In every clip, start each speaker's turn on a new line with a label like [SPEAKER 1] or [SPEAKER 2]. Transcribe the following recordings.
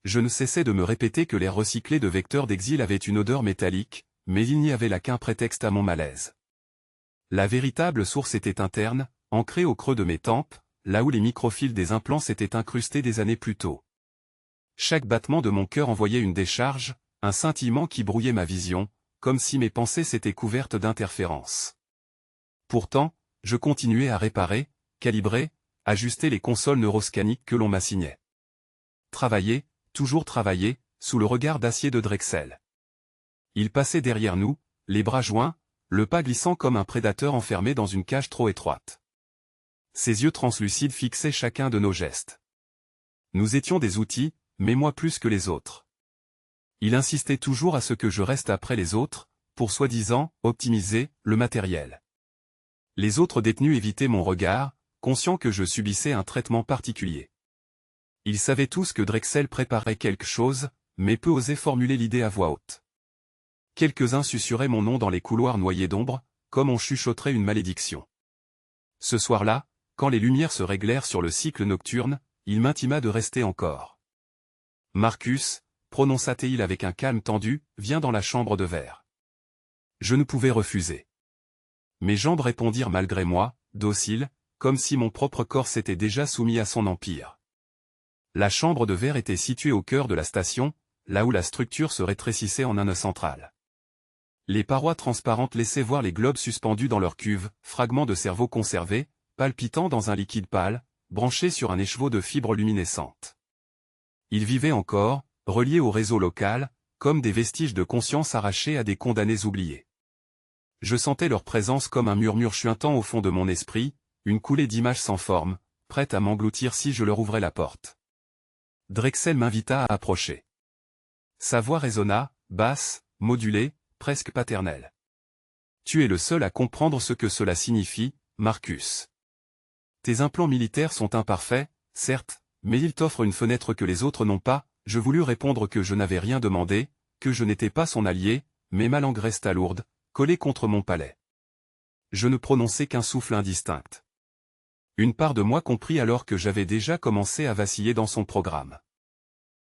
[SPEAKER 1] je ne cessais de me répéter que l'air recyclé de Vecteur d'Exil avait une odeur métallique, mais il n'y avait là qu'un prétexte à mon malaise. La véritable source était interne, ancrée au creux de mes tempes, là où les microfils des implants s'étaient incrustés des années plus tôt. Chaque battement de mon cœur envoyait une décharge, un scintillement qui brouillait ma vision, comme si mes pensées s'étaient couvertes d'interférences. Pourtant, je continuais à réparer, calibrer, ajuster les consoles neuroscaniques que l'on m'assignait. Travailler, toujours travailler, sous le regard d'acier de Drexel. Il passait derrière nous, les bras joints, le pas glissant comme un prédateur enfermé dans une cage trop étroite. Ses yeux translucides fixaient chacun de nos gestes. Nous étions des outils, mais moi plus que les autres. Il insistait toujours à ce que je reste après les autres, pour soi-disant optimiser le matériel. Les autres détenus évitaient mon regard, conscients que je subissais un traitement particulier. Ils savaient tous que Drexel préparait quelque chose, mais peu osaient formuler l'idée à voix haute. Quelques-uns susurraient mon nom dans les couloirs noyés d'ombre, comme on chuchoterait une malédiction. Ce soir-là, quand les lumières se réglèrent sur le cycle nocturne, il m'intima de rester encore. « Marcus », prononça-t-il avec un calme tendu, « viens dans la chambre de verre. » Je ne pouvais refuser. Mes jambes répondirent malgré moi, dociles, comme si mon propre corps s'était déjà soumis à son empire. La chambre de verre était située au cœur de la station, là où la structure se rétrécissait en un nœud central. Les parois transparentes laissaient voir les globes suspendus dans leur cuve, fragments de cerveau conservés, palpitant dans un liquide pâle, branchés sur un écheveau de fibres luminescentes. Ils vivaient encore, reliés au réseau local, comme des vestiges de conscience arrachés à des condamnés oubliés. Je sentais leur présence comme un murmure chuintant au fond de mon esprit, une coulée d'images sans forme, prête à m'engloutir si je leur ouvrais la porte. Drexel m'invita à approcher. Sa voix résonna, basse, modulée, presque paternelle. « Tu es le seul à comprendre ce que cela signifie, Marcus. Tes implants militaires sont imparfaits, certes, mais ils t'offrent une fenêtre que les autres n'ont pas. » Je voulus répondre que je n'avais rien demandé, que je n'étais pas son allié, mais ma langue resta lourde, collée contre mon palais. Je ne prononçai qu'un souffle indistinct. Une part de moi comprit alors que j'avais déjà commencé à vaciller dans son programme.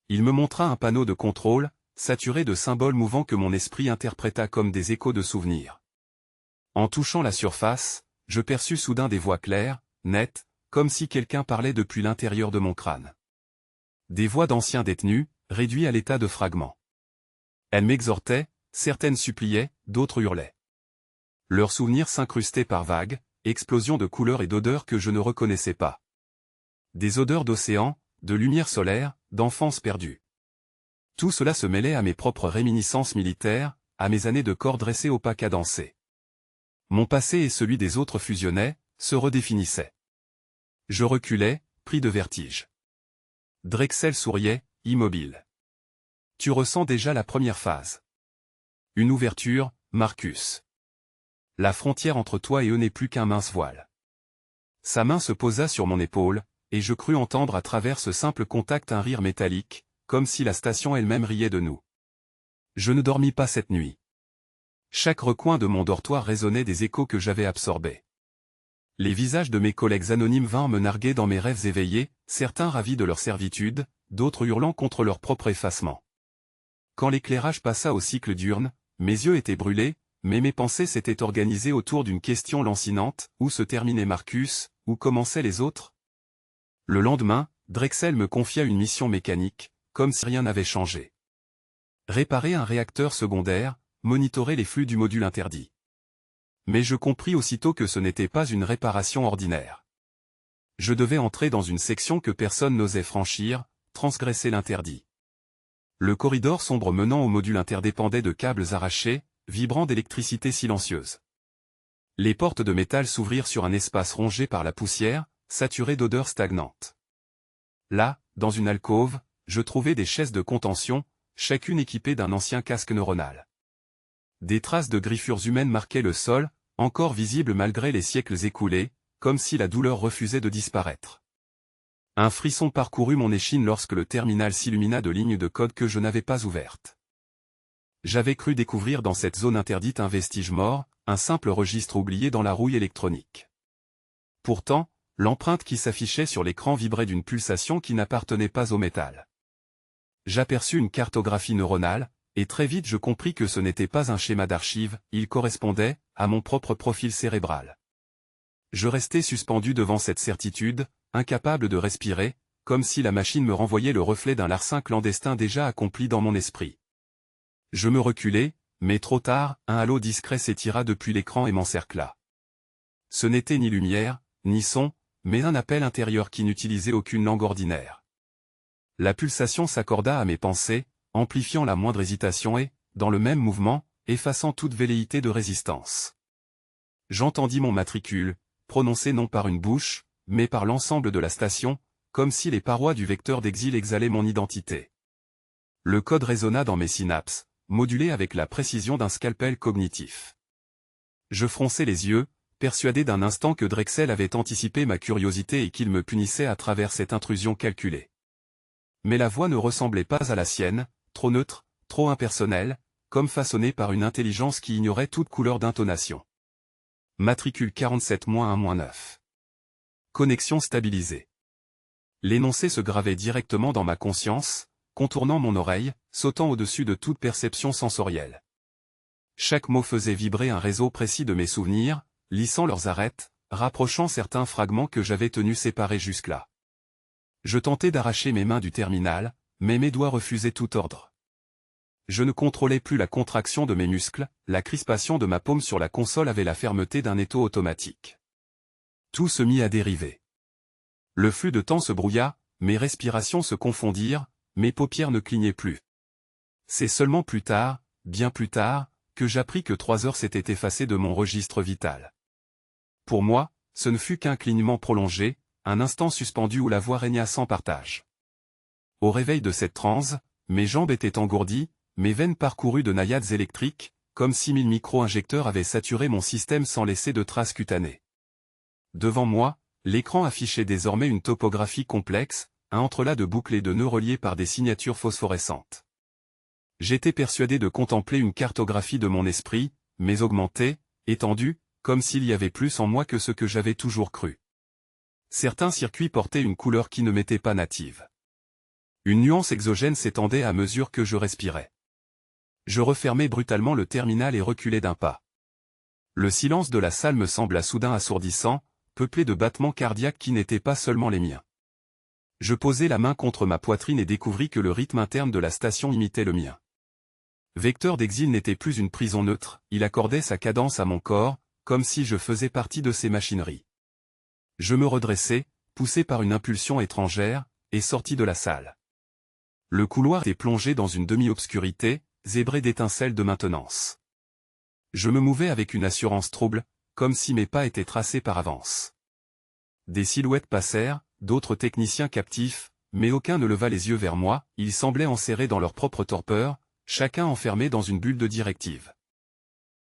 [SPEAKER 1] Il me montra un panneau de contrôle, saturé de symboles mouvants que mon esprit interpréta comme des échos de souvenirs. En touchant la surface, je perçus soudain des voix claires, nettes, comme si quelqu'un parlait depuis l'intérieur de mon crâne. Des voix d'anciens détenus, réduits à l'état de fragments. Elles m'exhortaient, certaines suppliaient, d'autres hurlaient. Leurs souvenirs s'incrustaient par vagues, explosions de couleurs et d'odeurs que je ne reconnaissais pas. Des odeurs d'océan, de lumière solaire, d'enfance perdue. Tout cela se mêlait à mes propres réminiscences militaires, à mes années de corps dressés au pas cadencé. Mon passé et celui des autres fusionnaient, se redéfinissaient. Je reculais, pris de vertige. Drexel souriait, immobile. « Tu ressens déjà la première phase. Une ouverture, Marcus. La frontière entre toi et eux n'est plus qu'un mince voile. » Sa main se posa sur mon épaule, et je crus entendre à travers ce simple contact un rire métallique, comme si la station elle-même riait de nous. Je ne dormis pas cette nuit. Chaque recoin de mon dortoir résonnait des échos que j'avais absorbés. Les visages de mes collègues anonymes vinrent me narguer dans mes rêves éveillés, certains ravis de leur servitude, d'autres hurlant contre leur propre effacement. Quand l'éclairage passa au cycle diurne, mes yeux étaient brûlés, mais mes pensées s'étaient organisées autour d'une question lancinante, où se terminait Marcus, où commençaient les autres? Le lendemain, Drexel me confia une mission mécanique, comme si rien n'avait changé. Réparer un réacteur secondaire, monitorer les flux du module interdit. Mais je compris aussitôt que ce n'était pas une réparation ordinaire. Je devais entrer dans une section que personne n'osait franchir, transgresser l'interdit. Le corridor sombre menant au module interdépendait de câbles arrachés, vibrant d'électricité silencieuse. Les portes de métal s'ouvrirent sur un espace rongé par la poussière, saturé d'odeurs stagnantes. Là, dans une alcôve, je trouvai des chaises de contention, chacune équipée d'un ancien casque neuronal. Des traces de griffures humaines marquaient le sol, encore visibles malgré les siècles écoulés, comme si la douleur refusait de disparaître. Un frisson parcourut mon échine lorsque le terminal s'illumina de lignes de code que je n'avais pas ouvertes. J'avais cru découvrir dans cette zone interdite un vestige mort, un simple registre oublié dans la rouille électronique. Pourtant, l'empreinte qui s'affichait sur l'écran vibrait d'une pulsation qui n'appartenait pas au métal. j'aperçus une cartographie neuronale, et très vite je compris que ce n'était pas un schéma d'archive, il correspondait à mon propre profil cérébral. Je restais suspendu devant cette certitude, incapable de respirer, comme si la machine me renvoyait le reflet d'un larcin clandestin déjà accompli dans mon esprit. Je me reculai, mais trop tard, un halo discret s'étira depuis l'écran et m'encercla. Ce n'était ni lumière, ni son, mais un appel intérieur qui n'utilisait aucune langue ordinaire. La pulsation s'accorda à mes pensées, amplifiant la moindre hésitation et, dans le même mouvement, effaçant toute velléité de résistance. J'entendis mon matricule, prononcé non par une bouche, mais par l'ensemble de la station, comme si les parois du vecteur d'exil exhalaient mon identité. Le code résonna dans mes synapses, modulé avec la précision d'un scalpel cognitif. Je fronçai les yeux, persuadé d'un instant que Drexel avait anticipé ma curiosité et qu'il me punissait à travers cette intrusion calculée. Mais la voix ne ressemblait pas à la sienne, trop neutre, trop impersonnelle, comme façonnée par une intelligence qui ignorait toute couleur d'intonation. Matricule 47-1-9. Connexion stabilisée. L'énoncé se gravait directement dans ma conscience, contournant mon oreille, sautant au-dessus de toute perception sensorielle. Chaque mot faisait vibrer un réseau précis de mes souvenirs, lissant leurs arêtes, rapprochant certains fragments que j'avais tenus séparés jusque-là. Je tentais d'arracher mes mains du terminal, mais mes doigts refusaient tout ordre. Je ne contrôlais plus la contraction de mes muscles, la crispation de ma paume sur la console avait la fermeté d'un étau automatique. Tout se mit à dériver. Le flux de temps se brouilla, mes respirations se confondirent, mes paupières ne clignaient plus. C'est seulement plus tard, bien plus tard, que j'appris que 3 heures s'étaient effacées de mon registre vital. Pour moi, ce ne fut qu'un clignement prolongé, un instant suspendu où la voix régna sans partage. Au réveil de cette transe, mes jambes étaient engourdies, mes veines parcourues de naïades électriques, comme 6000 micro-injecteurs avaient saturé mon système sans laisser de traces cutanées. Devant moi, l'écran affichait désormais une topographie complexe, un entrelac de boucles et de nœuds reliés par des signatures phosphorescentes. J'étais persuadé de contempler une cartographie de mon esprit, mais augmentée, étendue, comme s'il y avait plus en moi que ce que j'avais toujours cru. Certains circuits portaient une couleur qui ne m'était pas native. Une nuance exogène s'étendait à mesure que je respirais. Je refermai brutalement le terminal et reculai d'un pas. Le silence de la salle me sembla soudain assourdissant, peuplé de battements cardiaques qui n'étaient pas seulement les miens. Je posai la main contre ma poitrine et découvris que le rythme interne de la station imitait le mien. Vecteur d'exil n'était plus une prison neutre, il accordait sa cadence à mon corps, comme si je faisais partie de ses machineries. Je me redressai, poussé par une impulsion étrangère, et sortis de la salle. Le couloir était plongé dans une demi-obscurité, zébré d'étincelles de maintenance. Je me mouvais avec une assurance trouble, comme si mes pas étaient tracés par avance. Des silhouettes passèrent, d'autres techniciens captifs, mais aucun ne leva les yeux vers moi, ils semblaient enserrés dans leur propre torpeur, chacun enfermé dans une bulle de directive.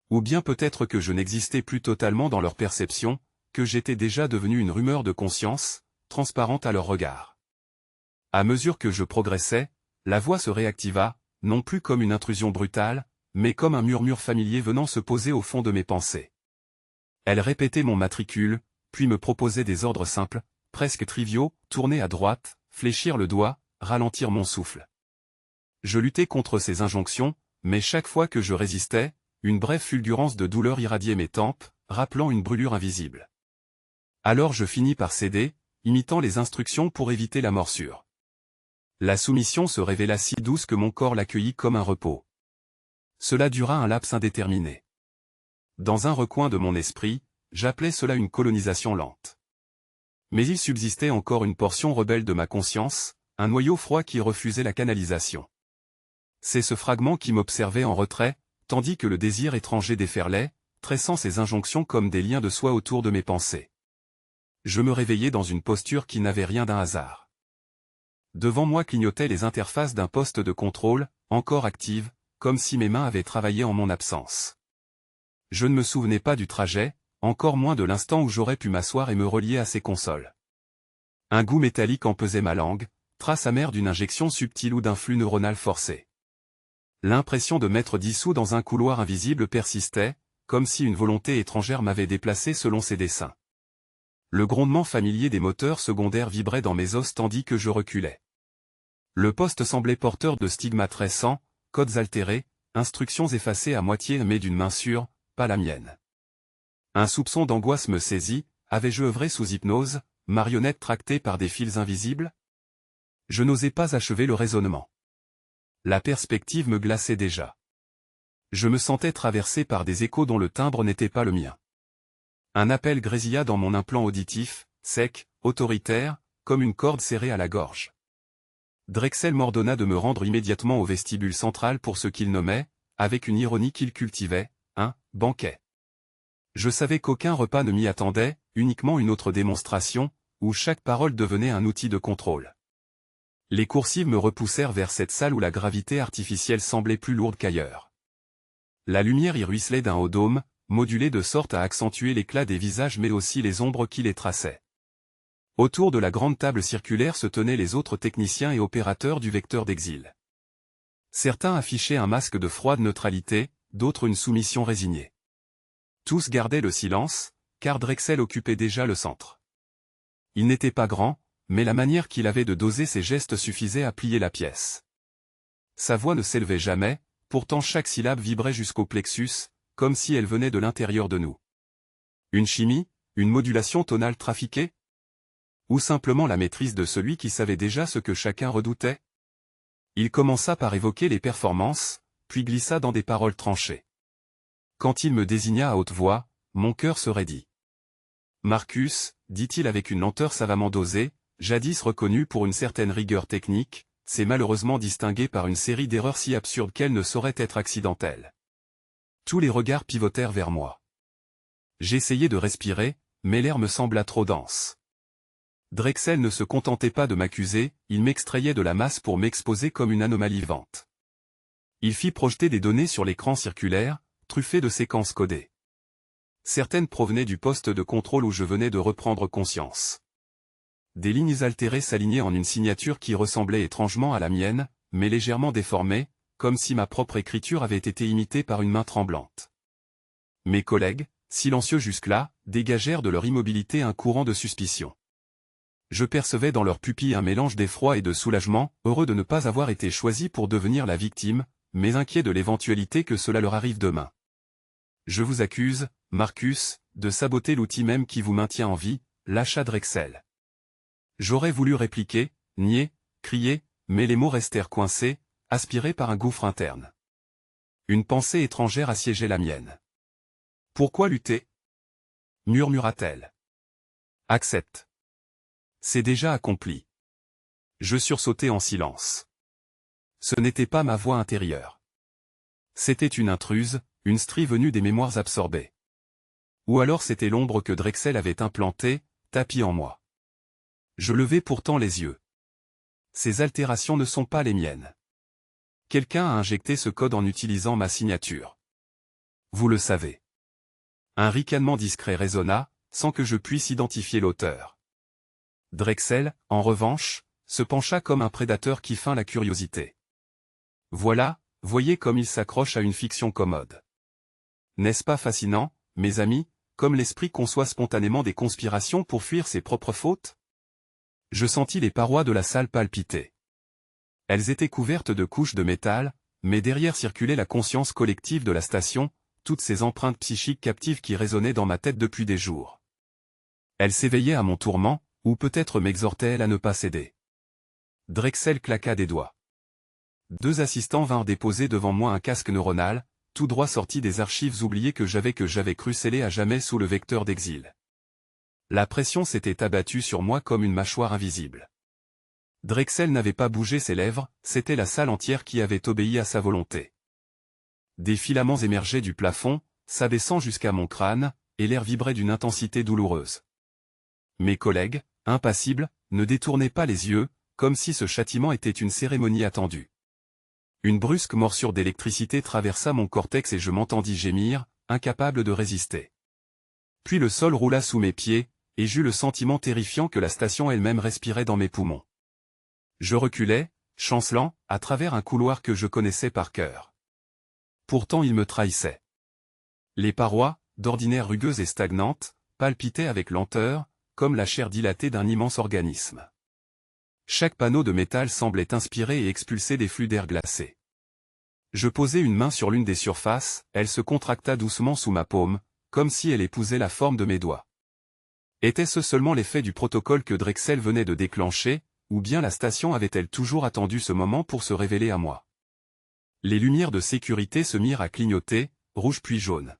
[SPEAKER 1] Ou bien peut-être que je n'existais plus totalement dans leur perception, que j'étais déjà devenu une rumeur de conscience, transparente à leur regard. À mesure que je progressais, la voix se réactiva, non plus comme une intrusion brutale, mais comme un murmure familier venant se poser au fond de mes pensées. Elle répétait mon matricule, puis me proposait des ordres simples, presque triviaux, tourner à droite, fléchir le doigt, ralentir mon souffle. Je luttais contre ces injonctions, mais chaque fois que je résistais, une brève fulgurance de douleur irradiait mes tempes, rappelant une brûlure invisible. Alors je finis par céder, imitant les instructions pour éviter la morsure. La soumission se révéla si douce que mon corps l'accueillit comme un repos. Cela dura un laps indéterminé. Dans un recoin de mon esprit, j'appelais cela une colonisation lente. Mais il subsistait encore une portion rebelle de ma conscience, un noyau froid qui refusait la canalisation. C'est ce fragment qui m'observait en retrait, tandis que le désir étranger déferlait, tressant ses injonctions comme des liens de soie autour de mes pensées. Je me réveillais dans une posture qui n'avait rien d'un hasard. Devant moi clignotaient les interfaces d'un poste de contrôle, encore actives, comme si mes mains avaient travaillé en mon absence. Je ne me souvenais pas du trajet, encore moins de l'instant où j'aurais pu m'asseoir et me relier à ces consoles. Un goût métallique empesait ma langue, trace amère d'une injection subtile ou d'un flux neuronal forcé. L'impression de m'être dissous dans un couloir invisible persistait, comme si une volonté étrangère m'avait déplacé selon ses desseins. Le grondement familier des moteurs secondaires vibrait dans mes os tandis que je reculais. Le poste semblait porteur de stigmates récents, codes altérés, instructions effacées à moitié mais d'une main sûre, pas la mienne. Un soupçon d'angoisse me saisit, avais-je œuvré sous hypnose, marionnette tractée par des fils invisibles? Je n'osais pas achever le raisonnement. La perspective me glaçait déjà. Je me sentais traversé par des échos dont le timbre n'était pas le mien. Un appel grésilla dans mon implant auditif, sec, autoritaire, comme une corde serrée à la gorge. Drexel m'ordonna de me rendre immédiatement au vestibule central pour ce qu'il nommait, avec une ironie qu'il cultivait, un banquet. Je savais qu'aucun repas ne m'y attendait, uniquement une autre démonstration, où chaque parole devenait un outil de contrôle. Les coursives me repoussèrent vers cette salle où la gravité artificielle semblait plus lourde qu'ailleurs. La lumière y ruisselait d'un haut dôme, modulée de sorte à accentuer l'éclat des visages mais aussi les ombres qui les traçaient. Autour de la grande table circulaire se tenaient les autres techniciens et opérateurs du vecteur d'exil. Certains affichaient un masque de froide neutralité, d'autres une soumission résignée. Tous gardaient le silence, car Drexel occupait déjà le centre. Il n'était pas grand, mais la manière qu'il avait de doser ses gestes suffisait à plier la pièce. Sa voix ne s'élevait jamais, pourtant chaque syllabe vibrait jusqu'au plexus, comme si elle venait de l'intérieur de nous. Une chimie, une modulation tonale trafiquée? Ou simplement la maîtrise de celui qui savait déjà ce que chacun redoutait? Il commença par évoquer les performances, puis glissa dans des paroles tranchées. Quand il me désigna à haute voix, mon cœur se raidit. Marcus, dit-il avec une lenteur savamment dosée, jadis reconnu pour une certaine rigueur technique, s'est malheureusement distingué par une série d'erreurs si absurdes qu'elles ne sauraient être accidentelles. Tous les regards pivotèrent vers moi. J'essayai de respirer, mais l'air me sembla trop dense. Drexel ne se contentait pas de m'accuser, il m'extrayait de la masse pour m'exposer comme une anomalie vivante. Il fit projeter des données sur l'écran circulaire, truffé de séquences codées. Certaines provenaient du poste de contrôle où je venais de reprendre conscience. Des lignes altérées s'alignaient en une signature qui ressemblait étrangement à la mienne, mais légèrement déformée, comme si ma propre écriture avait été imitée par une main tremblante. Mes collègues, silencieux jusque-là, dégagèrent de leur immobilité un courant de suspicion. Je percevais dans leurs pupilles un mélange d'effroi et de soulagement, heureux de ne pas avoir été choisi pour devenir la victime, mais inquiets de l'éventualité que cela leur arrive demain. Je vous accuse, Marcus, de saboter l'outil même qui vous maintient en vie, lâcha Drexel. J'aurais voulu répliquer, nier, crier, mais les mots restèrent coincés, aspirés par un gouffre interne. Une pensée étrangère assiégeait la mienne. Pourquoi lutter? Murmura-t-elle. Accepte. C'est déjà accompli. Je sursautai en silence. Ce n'était pas ma voix intérieure. C'était une intruse, une strie venue des mémoires absorbées. Ou alors c'était l'ombre que Drexel avait implantée, tapie en moi. Je levai pourtant les yeux. Ces altérations ne sont pas les miennes. Quelqu'un a injecté ce code en utilisant ma signature. Vous le savez. Un ricanement discret résonna, sans que je puisse identifier l'auteur. Drexel, en revanche, se pencha comme un prédateur qui feint la curiosité. Voilà, voyez comme il s'accroche à une fiction commode. N'est-ce pas fascinant, mes amis, comme l'esprit conçoit spontanément des conspirations pour fuir ses propres fautes? Je sentis les parois de la salle palpiter. Elles étaient couvertes de couches de métal, mais derrière circulait la conscience collective de la station, toutes ces empreintes psychiques captives qui résonnaient dans ma tête depuis des jours. Elle s'éveillait à mon tourment, ou peut-être m'exhortait-elle à ne pas céder. Drexel claqua des doigts. Deux assistants vinrent déposer devant moi un casque neuronal, tout droit sorti des archives oubliées que j'avais cru sceller à jamais sous le vecteur d'exil. La pression s'était abattue sur moi comme une mâchoire invisible. Drexel n'avait pas bougé ses lèvres, c'était la salle entière qui avait obéi à sa volonté. Des filaments émergeaient du plafond, s'abaissant jusqu'à mon crâne, et l'air vibrait d'une intensité douloureuse. Mes collègues, impassibles, ne détournaient pas les yeux, comme si ce châtiment était une cérémonie attendue. Une brusque morsure d'électricité traversa mon cortex et je m'entendis gémir, incapable de résister. Puis le sol roula sous mes pieds, et j'eus le sentiment terrifiant que la station elle-même respirait dans mes poumons. Je reculai, chancelant, à travers un couloir que je connaissais par cœur. Pourtant il me trahissait. Les parois, d'ordinaire rugueuses et stagnantes, palpitaient avec lenteur, comme la chair dilatée d'un immense organisme. Chaque panneau de métal semblait inspirer et expulser des flux d'air glacé. Je posai une main sur l'une des surfaces, elle se contracta doucement sous ma paume, comme si elle épousait la forme de mes doigts. Était-ce seulement l'effet du protocole que Drexel venait de déclencher, ou bien la station avait-elle toujours attendu ce moment pour se révéler à moi? Les lumières de sécurité se mirent à clignoter, rouge puis jaune.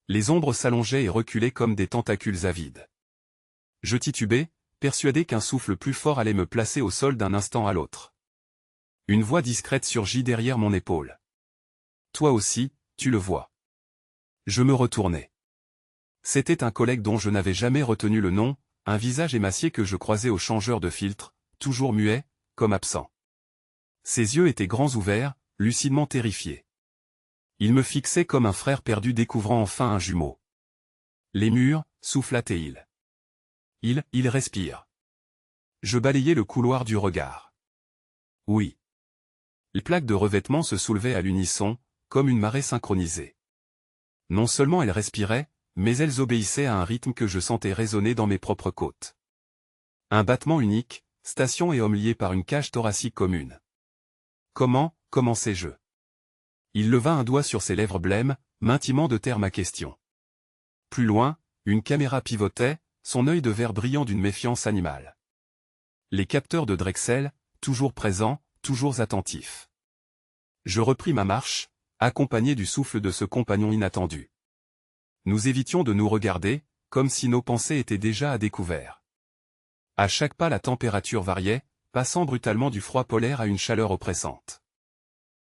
[SPEAKER 1] Les ombres s'allongeaient et reculaient comme des tentacules avides. Je titubais, persuadé qu'un souffle plus fort allait me placer au sol d'un instant à l'autre. Une voix discrète surgit derrière mon épaule. « Toi aussi, tu le vois. » Je me retournai. C'était un collègue dont je n'avais jamais retenu le nom, un visage émacié que je croisais au changeur de filtre, toujours muet, comme absent. Ses yeux étaient grands ouverts, lucidement terrifiés. Il me fixait comme un frère perdu découvrant enfin un jumeau. Les murs, souffla-t-il. Il respire. Je balayai le couloir du regard. Oui. Les plaques de revêtement se soulevaient à l'unisson, comme une marée synchronisée. Non seulement elles respiraient, mais elles obéissaient à un rythme que je sentais résonner dans mes propres côtes. Un battement unique, station et homme liés par une cage thoracique commune. Comment, commençai-je? Il leva un doigt sur ses lèvres blêmes, m'intimant de taire ma question. Plus loin, une caméra pivotait, son œil de verre brillant d'une méfiance animale. Les capteurs de Drexel, toujours présents, toujours attentifs. Je repris ma marche, accompagné du souffle de ce compagnon inattendu. Nous évitions de nous regarder, comme si nos pensées étaient déjà à découvert. À chaque pas la température variait, passant brutalement du froid polaire à une chaleur oppressante.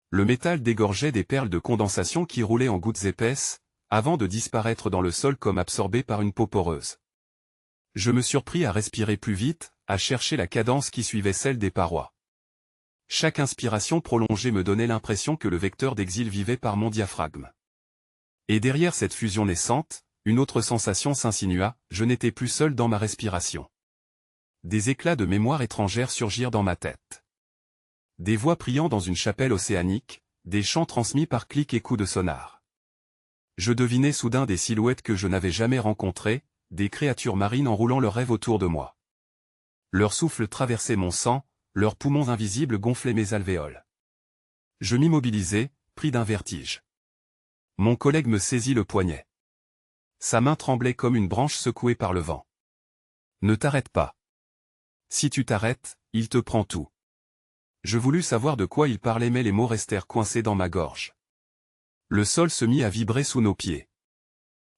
[SPEAKER 1] Le métal dégorgeait des perles de condensation qui roulaient en gouttes épaisses, avant de disparaître dans le sol comme absorbées par une peau poreuse. Je me surpris à respirer plus vite, à chercher la cadence qui suivait celle des parois. Chaque inspiration prolongée me donnait l'impression que le vecteur d'exil vivait par mon diaphragme. Et derrière cette fusion naissante, une autre sensation s'insinua, je n'étais plus seul dans ma respiration. Des éclats de mémoire étrangère surgirent dans ma tête. Des voix priant dans une chapelle océanique, des chants transmis par clics et coups de sonar. Je devinais soudain des silhouettes que je n'avais jamais rencontrées, des créatures marines enroulant leurs rêves autour de moi. Leur souffle traversait mon sang, leurs poumons invisibles gonflaient mes alvéoles. Je m'immobilisai, pris d'un vertige. Mon collègue me saisit le poignet. Sa main tremblait comme une branche secouée par le vent. Ne t'arrête pas. Si tu t'arrêtes, il te prend tout. Je voulus savoir de quoi il parlait mais les mots restèrent coincés dans ma gorge. Le sol se mit à vibrer sous nos pieds.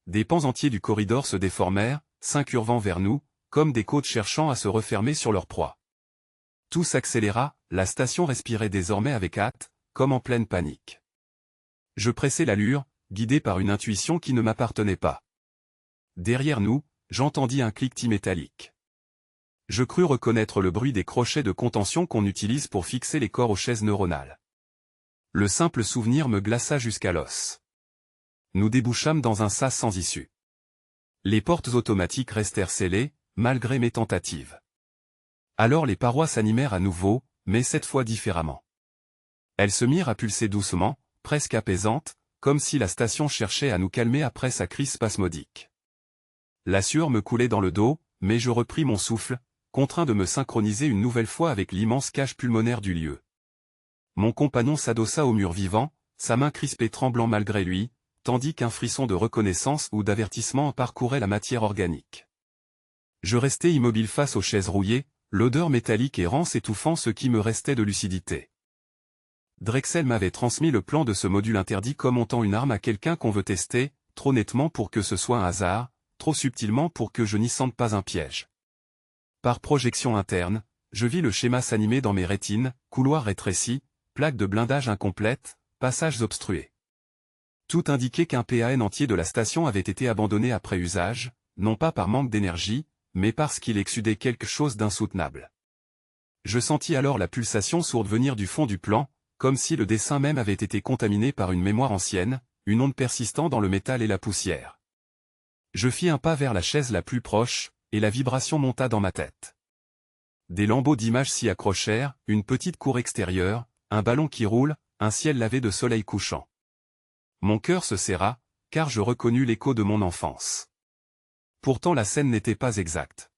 [SPEAKER 1] Des pans entiers du corridor se déformèrent, s'incurvant vers nous, comme des côtes cherchant à se refermer sur leur proie. Tout s'accéléra, la station respirait désormais avec hâte, comme en pleine panique. Je pressai l'allure, guidé par une intuition qui ne m'appartenait pas. Derrière nous, j'entendis un cliquetis métallique. Je crus reconnaître le bruit des crochets de contention qu'on utilise pour fixer les corps aux chaises neuronales. Le simple souvenir me glaça jusqu'à l'os. Nous débouchâmes dans un sas sans issue. Les portes automatiques restèrent scellées, malgré mes tentatives. Alors les parois s'animèrent à nouveau, mais cette fois différemment. Elles se mirent à pulser doucement, presque apaisantes, comme si la station cherchait à nous calmer après sa crise spasmodique. La sueur me coulait dans le dos, mais je repris mon souffle, contraint de me synchroniser une nouvelle fois avec l'immense cage pulmonaire du lieu. Mon compagnon s'adossa au mur vivant, sa main crispée tremblant malgré lui, tandis qu'un frisson de reconnaissance ou d'avertissement parcourait la matière organique. Je restai immobile face aux chaises rouillées, l'odeur métallique et rance étouffant ce qui me restait de lucidité. Drexel m'avait transmis le plan de ce module interdit comme on tend une arme à quelqu'un qu'on veut tester, trop nettement pour que ce soit un hasard, trop subtilement pour que je n'y sente pas un piège. Par projection interne, je vis le schéma s'animer dans mes rétines, couloirs rétrécis, plaques de blindage incomplètes, passages obstrués. Tout indiquait qu'un PAN entier de la station avait été abandonné après usage, non pas par manque d'énergie, mais parce qu'il exsudait quelque chose d'insoutenable. Je sentis alors la pulsation sourde venir du fond du plan, comme si le dessin même avait été contaminé par une mémoire ancienne, une onde persistant dans le métal et la poussière. Je fis un pas vers la chaise la plus proche, et la vibration monta dans ma tête. Des lambeaux d'images s'y accrochèrent, une petite cour extérieure, un ballon qui roule, un ciel lavé de soleil couchant. Mon cœur se serra, car je reconnus l'écho de mon enfance. Pourtant la scène n'était pas exacte.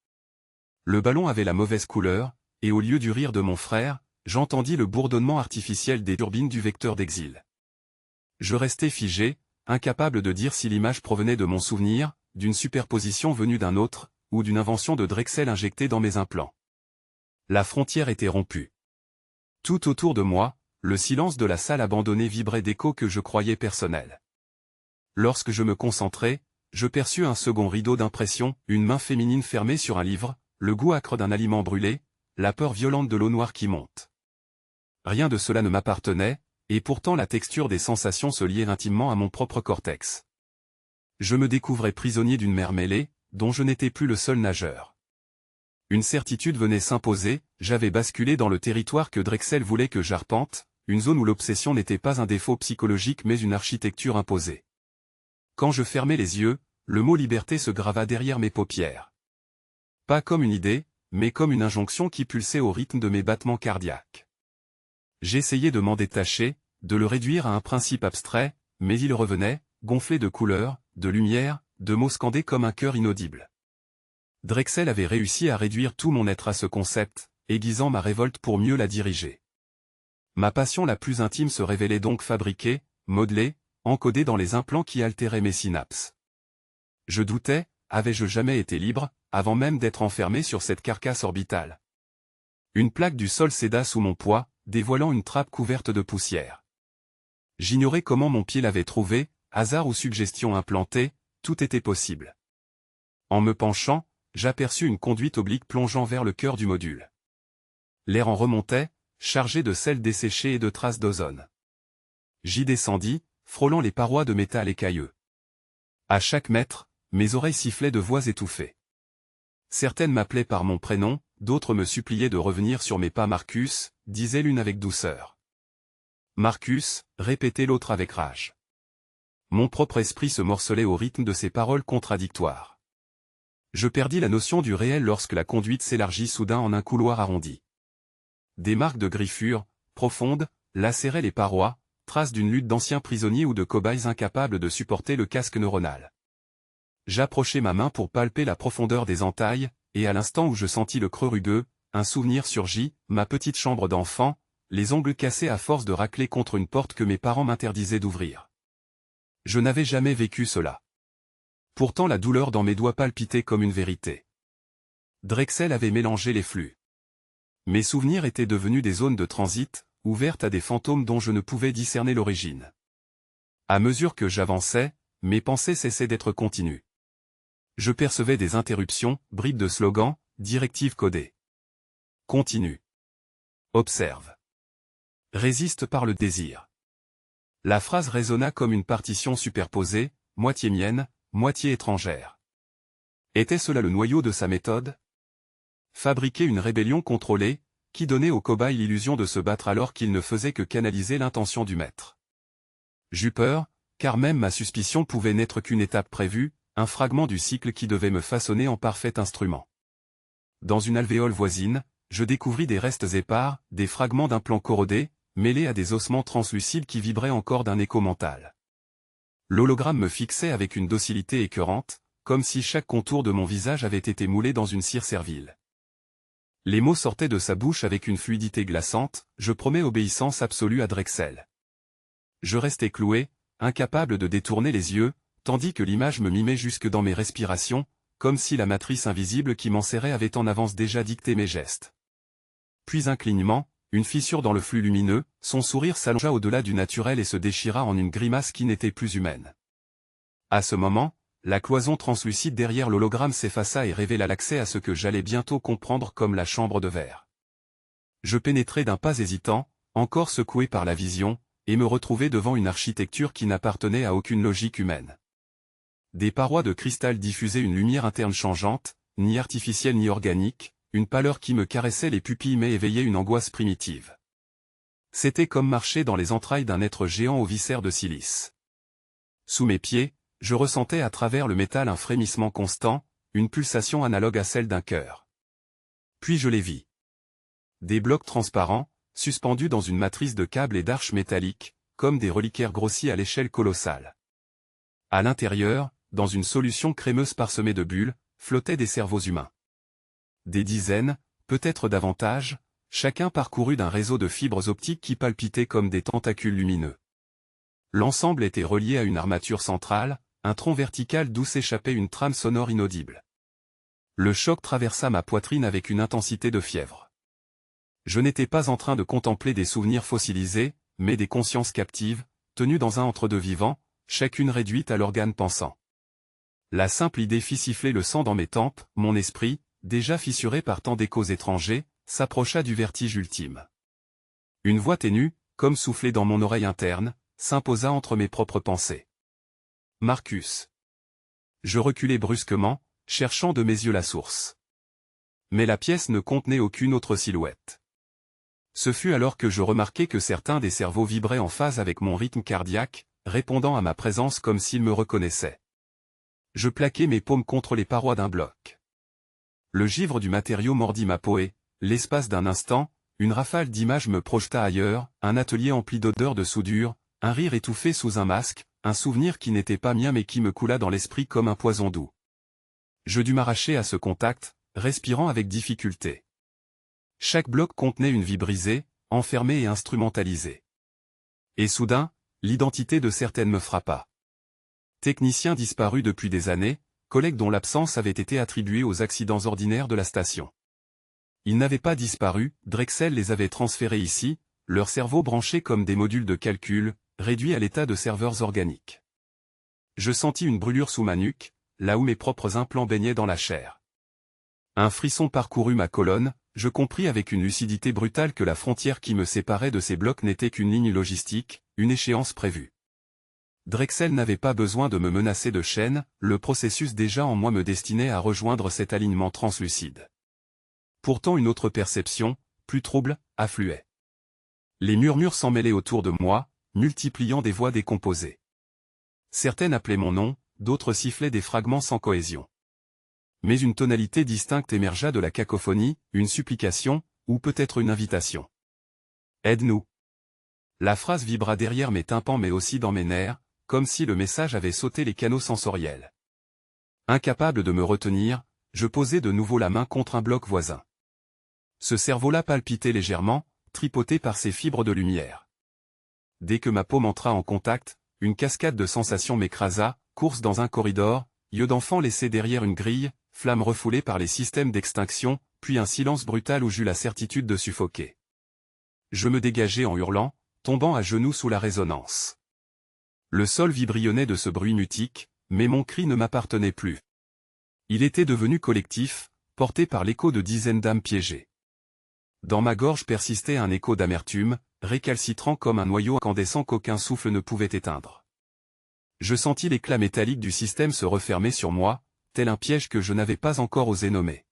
[SPEAKER 1] Le ballon avait la mauvaise couleur, et au lieu du rire de mon frère, j'entendis le bourdonnement artificiel des turbines du vecteur d'exil. Je restai figé, incapable de dire si l'image provenait de mon souvenir, d'une superposition venue d'un autre, ou d'une invention de Drexel injectée dans mes implants. La frontière était rompue. Tout autour de moi, le silence de la salle abandonnée vibrait d'échos que je croyais personnels. Lorsque je me concentrai, je perçus un second rideau d'impression, une main féminine fermée sur un livre, le goût âcre d'un aliment brûlé, la peur violente de l'eau noire qui monte. Rien de cela ne m'appartenait, et pourtant la texture des sensations se liait intimement à mon propre cortex. Je me découvrais prisonnier d'une mer mêlée, dont je n'étais plus le seul nageur. Une certitude venait s'imposer, j'avais basculé dans le territoire que Drexel voulait que j'arpente, une zone où l'obsession n'était pas un défaut psychologique mais une architecture imposée. Quand je fermais les yeux, le mot liberté se grava derrière mes paupières. Pas comme une idée, mais comme une injonction qui pulsait au rythme de mes battements cardiaques. J'essayais de m'en détacher, de le réduire à un principe abstrait, mais il revenait, gonflé de couleurs, de lumière, de mots scandés comme un chœur inaudible. Drexel avait réussi à réduire tout mon être à ce concept, aiguisant ma révolte pour mieux la diriger. Ma passion la plus intime se révélait donc fabriquée, modelée, encodée dans les implants qui altéraient mes synapses. Je doutais, avais-je jamais été libre, avant même d'être enfermé sur cette carcasse orbitale. Une plaque du sol céda sous mon poids, dévoilant une trappe couverte de poussière. J'ignorais comment mon pied l'avait trouvée, hasard ou suggestion implantée, tout était possible. En me penchant, j'aperçus une conduite oblique plongeant vers le cœur du module. L'air en remontait, chargé de sel desséché et de traces d'ozone. J'y descendis, frôlant les parois de métal écailleux. À chaque mètre, mes oreilles sifflaient de voix étouffées. Certaines m'appelaient par mon prénom, d'autres me suppliaient de revenir sur mes pas. Marcus, disait l'une avec douceur. Marcus, répétait l'autre avec rage. Mon propre esprit se morcelait au rythme de ces paroles contradictoires. Je perdis la notion du réel lorsque la conduite s'élargit soudain en un couloir arrondi. Des marques de griffures, profondes, lacéraient les parois, traces d'une lutte d'anciens prisonniers ou de cobayes incapables de supporter le casque neuronal. J'approchai ma main pour palper la profondeur des entailles, et à l'instant où je sentis le creux rugueux, un souvenir surgit, ma petite chambre d'enfant, les ongles cassés à force de racler contre une porte que mes parents m'interdisaient d'ouvrir. Je n'avais jamais vécu cela. Pourtant la douleur dans mes doigts palpitait comme une vérité. Drexel avait mélangé les flux. Mes souvenirs étaient devenus des zones de transit, ouvertes à des fantômes dont je ne pouvais discerner l'origine. À mesure que j'avançais, mes pensées cessaient d'être continues. Je percevais des interruptions, bribes de slogans, directives codées. Continue. Observe. Résiste par le désir. La phrase résonna comme une partition superposée, moitié mienne, moitié étrangère. Était cela le noyau de sa méthode? Fabriquer une rébellion contrôlée, qui donnait au cobaye l'illusion de se battre alors qu'il ne faisait que canaliser l'intention du maître. J'eus peur, car même ma suspicion pouvait n'être qu'une étape prévue, un fragment du cycle qui devait me façonner en parfait instrument. Dans une alvéole voisine, je découvris des restes épars, des fragments d'un plan corrodé, mêlés à des ossements translucides qui vibraient encore d'un écho mental. L'hologramme me fixait avec une docilité écœurante, comme si chaque contour de mon visage avait été moulé dans une cire servile. Les mots sortaient de sa bouche avec une fluidité glaçante, je promets obéissance absolue à Drexel. Je restais cloué, incapable de détourner les yeux, tandis que l'image me mimait jusque dans mes respirations, comme si la matrice invisible qui m'enserrait avait en avance déjà dicté mes gestes. Puis un clignement, une fissure dans le flux lumineux, son sourire s'allongea au-delà du naturel et se déchira en une grimace qui n'était plus humaine. À ce moment, la cloison translucide derrière l'hologramme s'effaça et révéla l'accès à ce que j'allais bientôt comprendre comme la chambre de verre. Je pénétrai d'un pas hésitant, encore secoué par la vision, et me retrouvai devant une architecture qui n'appartenait à aucune logique humaine. Des parois de cristal diffusaient une lumière interne changeante, ni artificielle ni organique, une pâleur qui me caressait les pupilles mais éveillait une angoisse primitive. C'était comme marcher dans les entrailles d'un être géant aux viscères de silice. Sous mes pieds, je ressentais à travers le métal un frémissement constant, une pulsation analogue à celle d'un cœur. Puis je les vis. Des blocs transparents, suspendus dans une matrice de câbles et d'arches métalliques, comme des reliquaires grossis à l'échelle colossale. À l'intérieur, dans une solution crémeuse parsemée de bulles, flottaient des cerveaux humains. Des dizaines, peut-être davantage, chacun parcouru d'un réseau de fibres optiques qui palpitaient comme des tentacules lumineux. L'ensemble était relié à une armature centrale, un tronc vertical d'où s'échappait une trame sonore inaudible. Le choc traversa ma poitrine avec une intensité de fièvre. Je n'étais pas en train de contempler des souvenirs fossilisés, mais des consciences captives, tenues dans un entre-deux vivant, chacune réduite à l'organe pensant. La simple idée fit siffler le sang dans mes tempes, mon esprit, déjà fissuré par tant d'échos étrangers, s'approcha du vertige ultime. Une voix ténue, comme soufflée dans mon oreille interne, s'imposa entre mes propres pensées. Marcus. Je reculai brusquement, cherchant de mes yeux la source. Mais la pièce ne contenait aucune autre silhouette. Ce fut alors que je remarquai que certains des cerveaux vibraient en phase avec mon rythme cardiaque, répondant à ma présence comme s'ils me reconnaissaient. Je plaquai mes paumes contre les parois d'un bloc. Le givre du matériau mordit ma peau et, l'espace d'un instant, une rafale d'images me projeta ailleurs, un atelier empli d'odeurs de soudure, un rire étouffé sous un masque, un souvenir qui n'était pas mien mais qui me coula dans l'esprit comme un poison doux. Je dus m'arracher à ce contact, respirant avec difficulté. Chaque bloc contenait une vie brisée, enfermée et instrumentalisée. Et soudain, l'identité de certaines me frappa. Techniciens disparus depuis des années, collègues dont l'absence avait été attribuée aux accidents ordinaires de la station. Ils n'avaient pas disparu, Drexel les avait transférés ici, leurs cerveaux branchés comme des modules de calcul, réduits à l'état de serveurs organiques. Je sentis une brûlure sous ma nuque, là où mes propres implants baignaient dans la chair. Un frisson parcourut ma colonne, je compris avec une lucidité brutale que la frontière qui me séparait de ces blocs n'était qu'une ligne logistique, une échéance prévue. Drexel n'avait pas besoin de me menacer de chaîne, le processus déjà en moi me destinait à rejoindre cet alignement translucide. Pourtant une autre perception, plus trouble, affluait. Les murmures s'en mêlaient autour de moi, multipliant des voix décomposées. Certaines appelaient mon nom, d'autres sifflaient des fragments sans cohésion. Mais une tonalité distincte émergea de la cacophonie, une supplication, ou peut-être une invitation. « Aide-nous » La phrase vibra derrière mes tympans mais aussi dans mes nerfs, comme si le message avait sauté les canaux sensoriels. Incapable de me retenir, je posai de nouveau la main contre un bloc voisin. Ce cerveau-là palpitait légèrement, tripoté par ses fibres de lumière. Dès que ma paume entra en contact, une cascade de sensations m'écrasa, course dans un corridor, yeux d'enfant laissés derrière une grille, flammes refoulées par les systèmes d'extinction, puis un silence brutal où j'eus la certitude de suffoquer. Je me dégageai en hurlant, tombant à genoux sous la résonance. Le sol vibrionnait de ce bruit mutique, mais mon cri ne m'appartenait plus. Il était devenu collectif, porté par l'écho de dizaines d'âmes piégées. Dans ma gorge persistait un écho d'amertume, récalcitrant comme un noyau incandescent qu'aucun souffle ne pouvait éteindre. Je sentis l'éclat métallique du système se refermer sur moi, tel un piège que je n'avais pas encore osé nommer.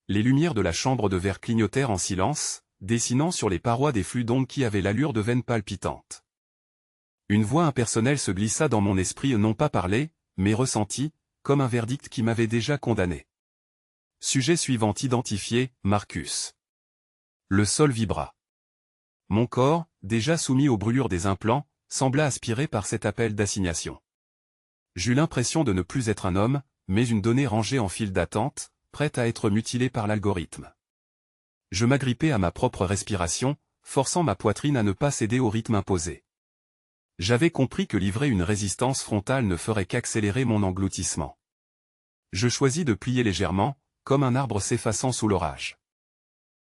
[SPEAKER 1] Les lumières de la chambre de verre clignotèrent en silence, dessinant sur les parois des flux d'ondes qui avaient l'allure de veines palpitantes. Une voix impersonnelle se glissa dans mon esprit non pas parlé, mais ressenti, comme un verdict qui m'avait déjà condamné. Sujet suivant identifié, Marcus. Le sol vibra. Mon corps, déjà soumis aux brûlures des implants, sembla aspiré par cet appel d'assignation. J'eus l'impression de ne plus être un homme, mais une donnée rangée en file d'attente, prête à être mutilée par l'algorithme. Je m'agrippai à ma propre respiration, forçant ma poitrine à ne pas céder au rythme imposé. J'avais compris que livrer une résistance frontale ne ferait qu'accélérer mon engloutissement. Je choisis de plier légèrement, comme un arbre s'effaçant sous l'orage.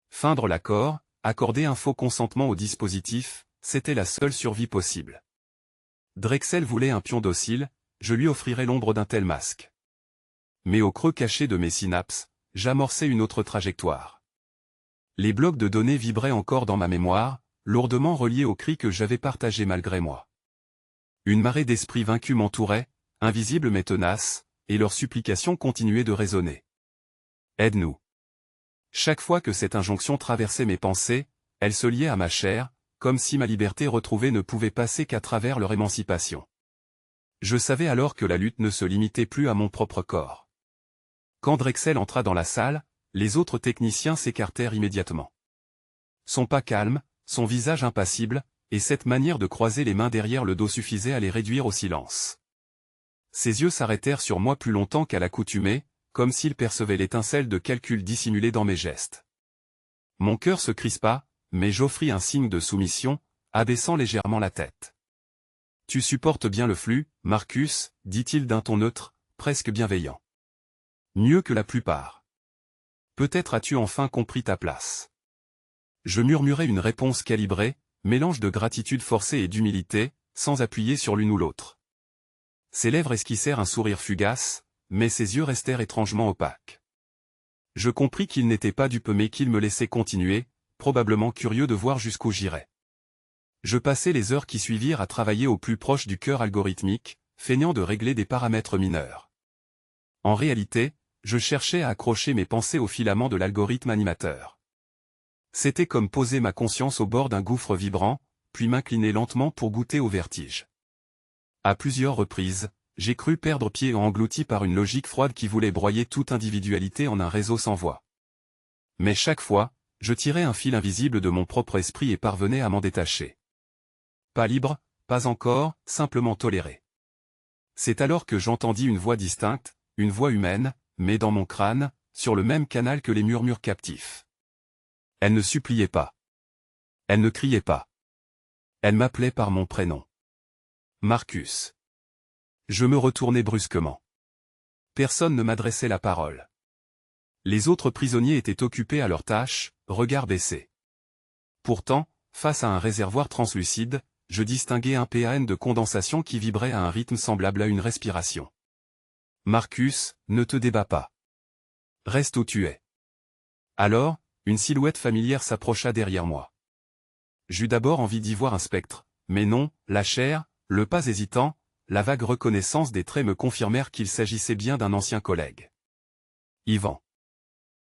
[SPEAKER 1] Feindre l'accord, accorder un faux consentement au dispositif, c'était la seule survie possible. Drexel voulait un pion docile, je lui offrirais l'ombre d'un tel masque. Mais au creux caché de mes synapses, j'amorçais une autre trajectoire. Les blocs de données vibraient encore dans ma mémoire, lourdement reliés aux cris que j'avais partagés malgré moi. Une marée d'esprits vaincus m'entourait, invisible mais tenace, et leurs supplications continuaient de résonner. « Aide-nous » Chaque fois que cette injonction traversait mes pensées, elle se liait à ma chair, comme si ma liberté retrouvée ne pouvait passer qu'à travers leur émancipation. Je savais alors que la lutte ne se limitait plus à mon propre corps. Quand Drexel entra dans la salle, les autres techniciens s'écartèrent immédiatement. Son pas calme, son visage impassible, et cette manière de croiser les mains derrière le dos suffisaient à les réduire au silence. Ses yeux s'arrêtèrent sur moi plus longtemps qu'à l'accoutumée, comme s'il percevait l'étincelle de calcul dissimulé dans mes gestes. Mon cœur se crispa, mais j'offris un signe de soumission, abaissant légèrement la tête. « Tu supportes bien le flux, Marcus, dit-il d'un ton neutre, presque bienveillant. Mieux que la plupart. Peut-être as-tu enfin compris ta place. » Je murmurai une réponse calibrée, mélange de gratitude forcée et d'humilité, sans appuyer sur l'une ou l'autre. Ses lèvres esquissèrent un sourire fugace, mais ses yeux restèrent étrangement opaques. Je compris qu'il n'était pas dupe mais qu'il me laissait continuer, probablement curieux de voir jusqu'où j'irais. Je passai les heures qui suivirent à travailler au plus proche du cœur algorithmique, feignant de régler des paramètres mineurs. En réalité, je cherchais à accrocher mes pensées au filament de l'algorithme animateur. C'était comme poser ma conscience au bord d'un gouffre vibrant, puis m'incliner lentement pour goûter au vertige. À plusieurs reprises, j'ai cru perdre pied englouti par une logique froide qui voulait broyer toute individualité en un réseau sans voix. Mais chaque fois, je tirais un fil invisible de mon propre esprit et parvenais à m'en détacher. Pas libre, pas encore, simplement toléré. C'est alors que j'entendis une voix distincte, une voix humaine, mais dans mon crâne, sur le même canal que les murmures captifs. Elle ne suppliait pas. Elle ne criait pas. Elle m'appelait par mon prénom. Marcus. Je me retournai brusquement. Personne ne m'adressait la parole. Les autres prisonniers étaient occupés à leurs tâches, regard baissé. Pourtant, face à un réservoir translucide, je distinguai un PAN de condensation qui vibrait à un rythme semblable à une respiration. Marcus, ne te débats pas. Reste où tu es. Alors, une silhouette familière s'approcha derrière moi. J'eus d'abord envie d'y voir un spectre, mais non, la chair, le pas hésitant, la vague reconnaissance des traits me confirmèrent qu'il s'agissait bien d'un ancien collègue. Yvan.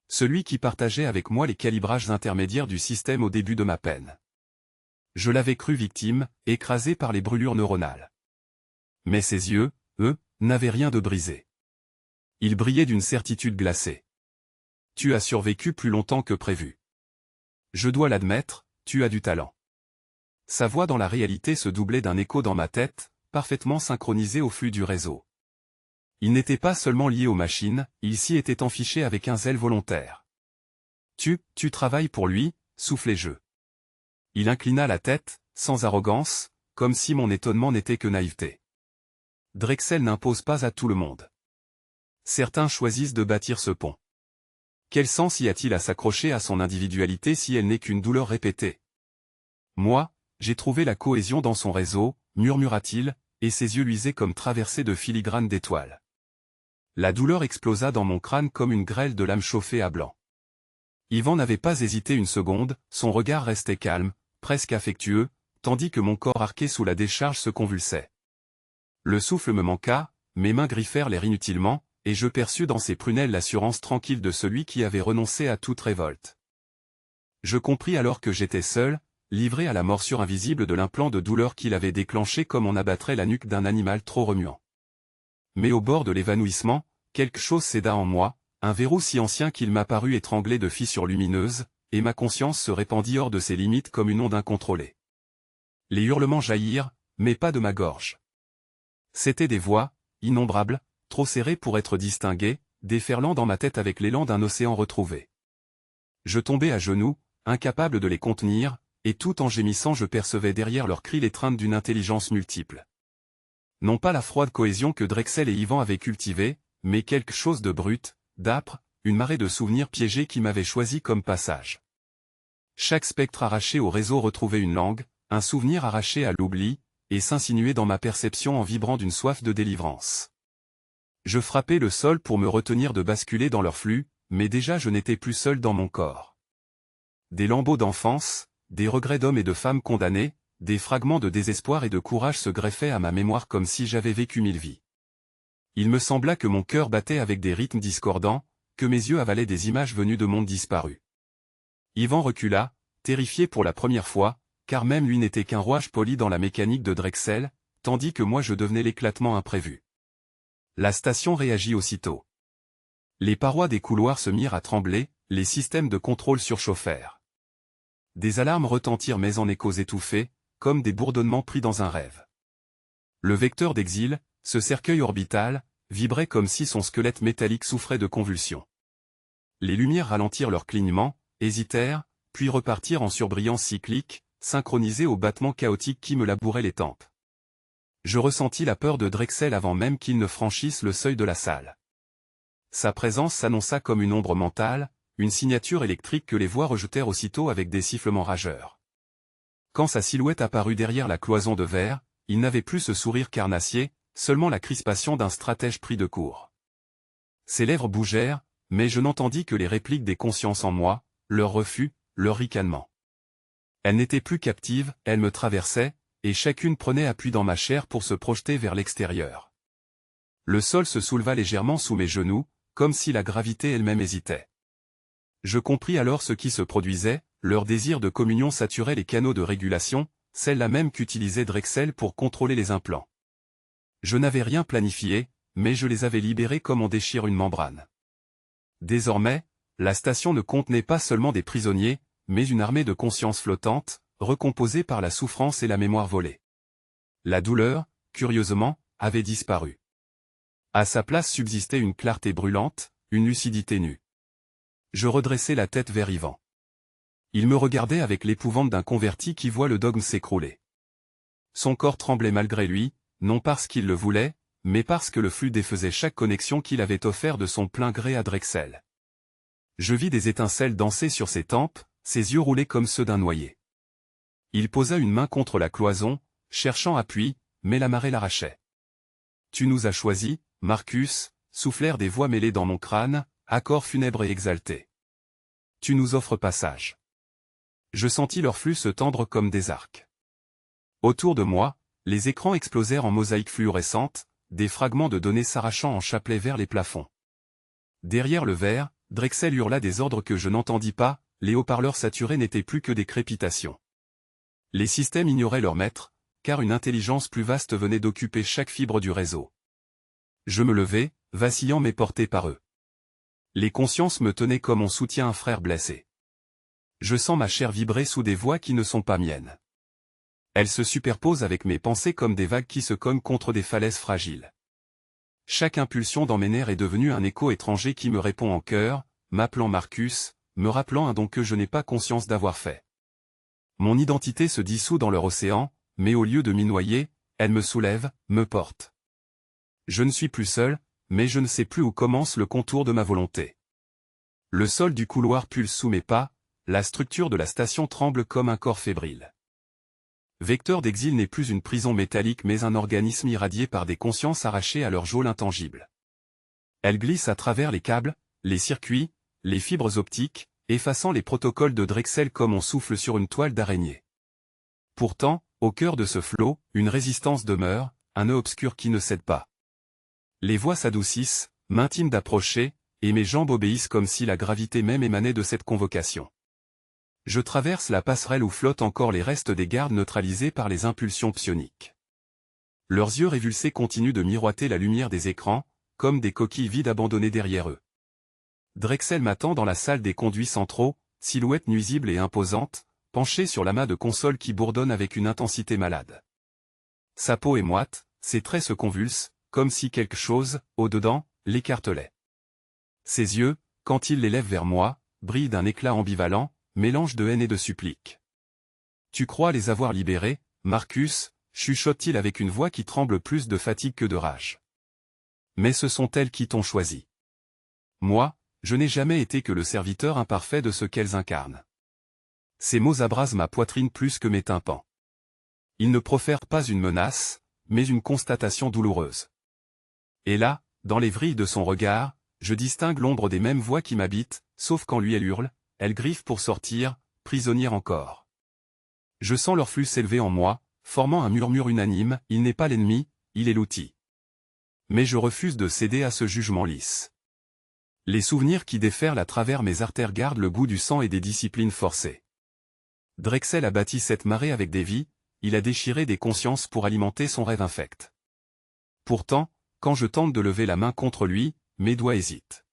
[SPEAKER 1] Celui qui partageait avec moi les calibrages intermédiaires du système au début de ma peine. Je l'avais cru victime, écrasé par les brûlures neuronales. Mais ses yeux, eux, n'avaient rien de brisé. Ils brillaient d'une certitude glacée. Tu as survécu plus longtemps que prévu. Je dois l'admettre, tu as du talent. Sa voix dans la réalité se doublait d'un écho dans ma tête, parfaitement synchronisé au flux du réseau. Il n'était pas seulement lié aux machines, il s'y était enfiché avec un zèle volontaire. Tu travailles pour lui, soufflai-je. Il inclina la tête, sans arrogance, comme si mon étonnement n'était que naïveté. Drexel n'impose pas à tout le monde. Certains choisissent de bâtir ce pont. Quel sens y a-t-il à s'accrocher à son individualité si elle n'est qu'une douleur répétée? Moi, j'ai trouvé la cohésion dans son réseau, murmura-t-il, et ses yeux luisaient comme traversés de filigranes d'étoiles. La douleur explosa dans mon crâne comme une grêle de lame chauffée à blanc. Yvan n'avait pas hésité une seconde, son regard restait calme, presque affectueux, tandis que mon corps arqué sous la décharge se convulsait. Le souffle me manqua, mes mains griffèrent l'air inutilement, et je perçus dans ses prunelles l'assurance tranquille de celui qui avait renoncé à toute révolte. Je compris alors que j'étais seul, livré à la morsure invisible de l'implant de douleur qu'il avait déclenché comme on abattrait la nuque d'un animal trop remuant. Mais au bord de l'évanouissement, quelque chose céda en moi, un verrou si ancien qu'il m'apparut étranglé de fissures lumineuses, et ma conscience se répandit hors de ses limites comme une onde incontrôlée. Les hurlements jaillirent, mais pas de ma gorge. C'étaient des voix, innombrables, trop serrées pour être distinguées, déferlant dans ma tête avec l'élan d'un océan retrouvé. Je tombai à genoux, incapable de les contenir, et tout en gémissant je percevais derrière leurs cris l'étreinte d'une intelligence multiple. Non pas la froide cohésion que Drexel et Yvan avaient cultivée, mais quelque chose de brut, d'âpre, une marée de souvenirs piégés qui m'avaient choisi comme passage. Chaque spectre arraché au réseau retrouvait une langue, un souvenir arraché à l'oubli, et s'insinuait dans ma perception en vibrant d'une soif de délivrance. Je frappais le sol pour me retenir de basculer dans leur flux, mais déjà je n'étais plus seul dans mon corps. Des lambeaux d'enfance, des regrets d'hommes et de femmes condamnés, des fragments de désespoir et de courage se greffaient à ma mémoire comme si j'avais vécu 1000 vies. Il me sembla que mon cœur battait avec des rythmes discordants, que mes yeux avalaient des images venues de mondes disparus. Yvan recula, terrifié pour la première fois, car même lui n'était qu'un rouage poli dans la mécanique de Drexel, tandis que moi je devenais l'éclatement imprévu. La station réagit aussitôt. Les parois des couloirs se mirent à trembler, les systèmes de contrôle surchauffèrent. Des alarmes retentirent mais en échos étouffés, comme des bourdonnements pris dans un rêve. Le vecteur d'exil, ce cercueil orbital, vibrait comme si son squelette métallique souffrait de convulsions. Les lumières ralentirent leur clignement, hésitèrent, puis repartir en surbrillance cyclique, synchronisée au battement chaotique qui me labourait les tempes. Je ressentis la peur de Drexel avant même qu'il ne franchisse le seuil de la salle. Sa présence s'annonça comme une ombre mentale, une signature électrique que les voix rejetèrent aussitôt avec des sifflements rageurs. Quand sa silhouette apparut derrière la cloison de verre, il n'avait plus ce sourire carnassier, seulement la crispation d'un stratège pris de court. Ses lèvres bougèrent, mais je n'entendis que les répliques des consciences en moi, leur refus, leur ricanement. Elles n'étaient plus captives, elles me traversaient, et chacune prenait appui dans ma chair pour se projeter vers l'extérieur. Le sol se souleva légèrement sous mes genoux, comme si la gravité elle-même hésitait. Je compris alors ce qui se produisait, leur désir de communion saturait les canaux de régulation, celle-là même qu'utilisait Drexel pour contrôler les implants. Je n'avais rien planifié, mais je les avais libérés comme on déchire une membrane. Désormais, la station ne contenait pas seulement des prisonniers, mais une armée de consciences flottantes, recomposée par la souffrance et la mémoire volée. La douleur, curieusement, avait disparu. À sa place subsistait une clarté brûlante, une lucidité nue. Je redressai la tête vers Ivan. Il me regardait avec l'épouvante d'un converti qui voit le dogme s'écrouler. Son corps tremblait malgré lui, non parce qu'il le voulait, mais parce que le flux défaisait chaque connexion qu'il avait offert de son plein gré à Drexel. Je vis des étincelles danser sur ses tempes, ses yeux roulaient comme ceux d'un noyé. Il posa une main contre la cloison, cherchant appui, mais la marée l'arrachait. « Tu nous as choisis, Marcus », soufflèrent des voix mêlées dans mon crâne, accords funèbres et exaltés. « Tu nous offres passage. » Je sentis leur flux se tendre comme des arcs. Autour de moi, les écrans explosèrent en mosaïques fluorescentes, des fragments de données s'arrachant en chapelets vers les plafonds. Derrière le verre, Drexel hurla des ordres que je n'entendis pas, les haut-parleurs saturés n'étaient plus que des crépitations. Les systèmes ignoraient leur maître, car une intelligence plus vaste venait d'occuper chaque fibre du réseau. Je me levai, vacillant mais porté par eux. Les consciences me tenaient comme on soutient un frère blessé. Je sens ma chair vibrer sous des voix qui ne sont pas miennes. Elles se superposent avec mes pensées comme des vagues qui se cognent contre des falaises fragiles. Chaque impulsion dans mes nerfs est devenue un écho étranger qui me répond en chœur, m'appelant Marcus, me rappelant un don que je n'ai pas conscience d'avoir fait. Mon identité se dissout dans leur océan, mais au lieu de m'y noyer, elle me soulève, me porte. Je ne suis plus seul, mais je ne sais plus où commence le contour de ma volonté. Le sol du couloir pulse sous mes pas, la structure de la station tremble comme un corps fébrile. Vecteur d'exil n'est plus une prison métallique mais un organisme irradié par des consciences arrachées à leur geôle intangible. Elle glisse à travers les câbles, les circuits, les fibres optiques, effaçant les protocoles de Drexel comme on souffle sur une toile d'araignée. Pourtant, au cœur de ce flot, une résistance demeure, un nœud obscur qui ne cède pas. Les voix s'adoucissent, m'intiment d'approcher, et mes jambes obéissent comme si la gravité même émanait de cette convocation. Je traverse la passerelle où flottent encore les restes des gardes neutralisés par les impulsions psioniques. Leurs yeux révulsés continuent de miroiter la lumière des écrans, comme des coquilles vides abandonnées derrière eux. Drexel m'attend dans la salle des conduits centraux, silhouette nuisible et imposante, penché sur l'amas de console qui bourdonne avec une intensité malade. Sa peau est moite, ses traits se convulsent, comme si quelque chose, au-dedans, l'écartelait. Ses yeux, quand il les lève vers moi, brillent d'un éclat ambivalent, mélange de haine et de supplique. « Tu crois les avoir libérés, Marcus ?» chuchote-t-il avec une voix qui tremble plus de fatigue que de rage. « Mais ce sont elles qui t'ont choisi. Moi, je n'ai jamais été que le serviteur imparfait de ce qu'elles incarnent. » Ces mots abrasent ma poitrine plus que mes tympans. Ils ne profèrent pas une menace, mais une constatation douloureuse. Et là, dans les vrilles de son regard, je distingue l'ombre des mêmes voix qui m'habitent, sauf quand lui elle hurle, elle griffe pour sortir, prisonnière encore. Je sens leur flux s'élever en moi, formant un murmure unanime, il n'est pas l'ennemi, il est l'outil. Mais je refuse de céder à ce jugement lisse. Les souvenirs qui déferlent à travers mes artères gardent le goût du sang et des disciplines forcées. Drexel a bâti cette marée avec des vies, il a déchiré des consciences pour alimenter son rêve infect. Pourtant, quand je tente de lever la main contre lui, mes doigts hésitent.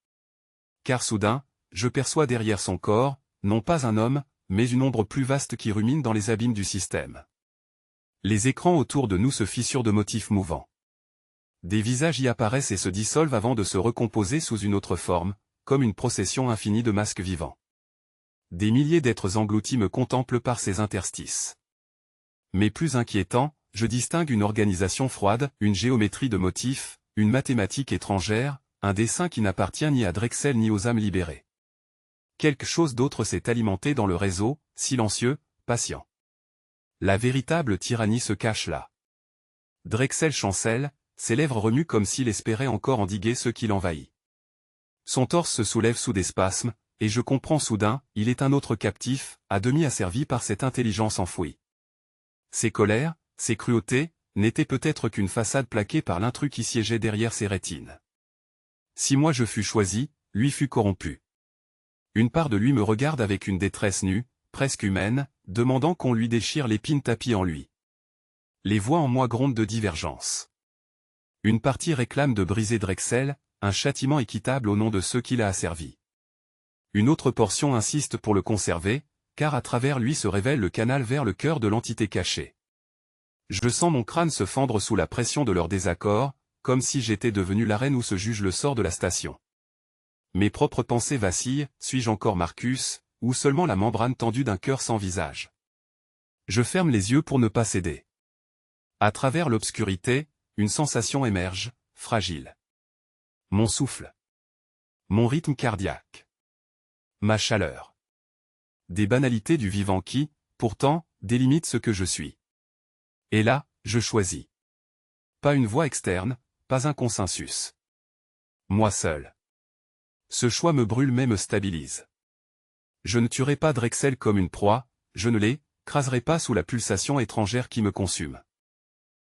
[SPEAKER 1] Car soudain, je perçois derrière son corps, non pas un homme, mais une ombre plus vaste qui rumine dans les abîmes du système. Les écrans autour de nous se fissurent de motifs mouvants. Des visages y apparaissent et se dissolvent avant de se recomposer sous une autre forme, comme une procession infinie de masques vivants. Des milliers d'êtres engloutis me contemplent par ces interstices. Mais plus inquiétant, je distingue une organisation froide, une géométrie de motifs, une mathématique étrangère, un dessin qui n'appartient ni à Drexel ni aux âmes libérées. Quelque chose d'autre s'est alimenté dans le réseau, silencieux, patient. La véritable tyrannie se cache là. Drexel chancelle, ses lèvres remuent comme s'il espérait encore endiguer ce qui l'envahit. Son torse se soulève sous des spasmes, et je comprends soudain, il est un autre captif, à demi asservi par cette intelligence enfouie. Ses colères, ses cruautés, n'étaient peut-être qu'une façade plaquée par l'intrus qui siégeait derrière ses rétines. Si moi je fus choisi, lui fut corrompu. Une part de lui me regarde avec une détresse nue, presque humaine, demandant qu'on lui déchire l'épine tapie en lui. Les voix en moi grondent de divergence. Une partie réclame de briser Drexel, un châtiment équitable au nom de ceux qu'il a asservis. Une autre portion insiste pour le conserver, car à travers lui se révèle le canal vers le cœur de l'entité cachée. Je sens mon crâne se fendre sous la pression de leur désaccord, comme si j'étais devenu l'arène où se juge le sort de la station. Mes propres pensées vacillent, suis-je encore Marcus, ou seulement la membrane tendue d'un cœur sans visage? Je ferme les yeux pour ne pas céder. À travers l'obscurité, une sensation émerge, fragile. Mon souffle. Mon rythme cardiaque. Ma chaleur. Des banalités du vivant qui, pourtant, délimitent ce que je suis. Et là, je choisis. Pas une voix externe, pas un consensus. Moi seul. Ce choix me brûle mais me stabilise. Je ne tuerai pas Drexel comme une proie, je ne l'écraserai pas sous la pulsation étrangère qui me consume.